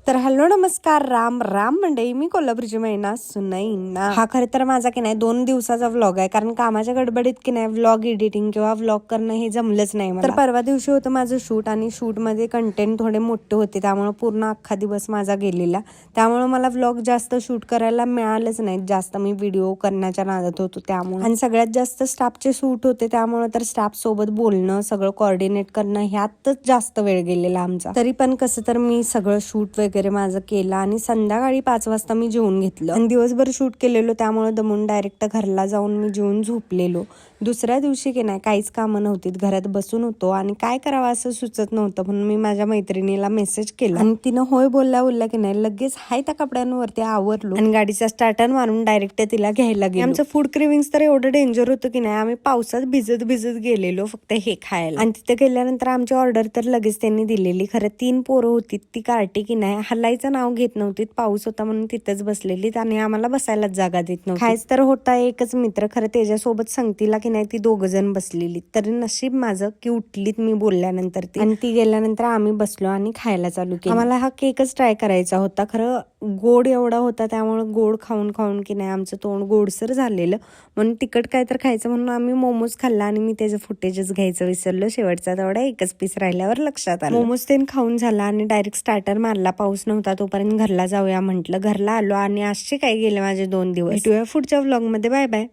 तर हॅलो नमस्कार राम राम मंडळी, मी कोल्हापूरची महिना सुनैना. हा खरं तर माझा की नाही 2 दिवसाचा व्लॉग आहे, कारण कामाच्या गडबडीत की नाही व्लॉग एडिटिंग किंवा व्लॉग करणं हे जमलंच नाही मला. तर परवा दिवशी होतं माझं शूट आणि शूट मध्ये कंटेंट थोडे मोठे होते, त्यामुळे पूर्ण अख्खा दिवस माझा गेलेला. त्यामुळे मला व्लॉग जास्त शूट करायला मिळालंच नाही. जास्त मी व्हिडिओ करण्याच्या नादात होतो त्यामुळे, आणि सगळ्यात जास्त स्टाफचे शूट होते त्यामुळे तर स्टाफ सोबत बोलणं, सगळं कोऑर्डिनेट करणं ह्यातच जास्त वेळ गेलेला आमचा. तरी पण कसं तर मी सगळं शूट वगैरे माझं केलं आणि संध्याकाळी 5 वाजता मी जेवून घेतलं आणि दिवसभर शूट केलेलो त्यामुळे दमून डायरेक्ट घरला जाऊन मी जेवून झोपलेलो. दुसऱ्या दिवशी की नाही काहीच कामं नव्हती, घरात बसून होतो आणि काय करावं असं सुचत नव्हतं, म्हणून मी माझ्या मैत्रिणीला मेसेज केला आणि तिनं होय बोलल्या की नाही लगेच हाय त्या कपड्यांवरती आवरलो आणि गाडीचा स्टार्टर मारून डायरेक्ट तिला घ्यायला गेलो. आमचं फूड क्रेविंग्स तर एवढं डेंजर होतं की नाही, आम्ही पावसात भिजत गेलेलो फक्त हे खायला. आणि तिथे गेल्यानंतर आमची ऑर्डर तर लगेच त्यांनी दिलेली. खरं 3 पोरं होती, ती कार्टी की नाही हलायचं नाव घेत नव्हती. पाऊस होता म्हणून तिथंच बसलेली आणि आम्हाला बसायलाच जागा देत नव्हती. खायच तर होता एकच मित्र, खरं त्याच्यासोबत संगतीला की नाही ती 2 जण बसलेली. तरी नशीब माझं की उठलीत मी बोलल्यानंतर ती, आणि ती गेल्यानंतर आम्ही बसलो आणि खायला चालू केलं. आम्हाला हा केकच ट्राय करायचा होता, खरं गोड एवढा होता त्यामुळे गोड खाऊन खाऊन की नाही आमचं तोंड गोडसर झालेलं, म्हणून तिखट काय तर खायचं म्हणून आम्ही मोमोज खाल्ला आणि मी त्याचं फुटेजच घ्यायचं विसरलो. शेवटचा तेवढा एकच पीस राहिल्यावर लक्षात आलं. मोमोज ते खाऊन झाला आणि डायरेक्ट स्टार्टर मारला. पाऊस नव्हता तोपर्यंत घरला जाऊया म्हटलं. घरला आलो आणि असे काय गेले माझे 2 दिवस. भेटूया पुढच्या व्लॉग मध्ये. Bye bye.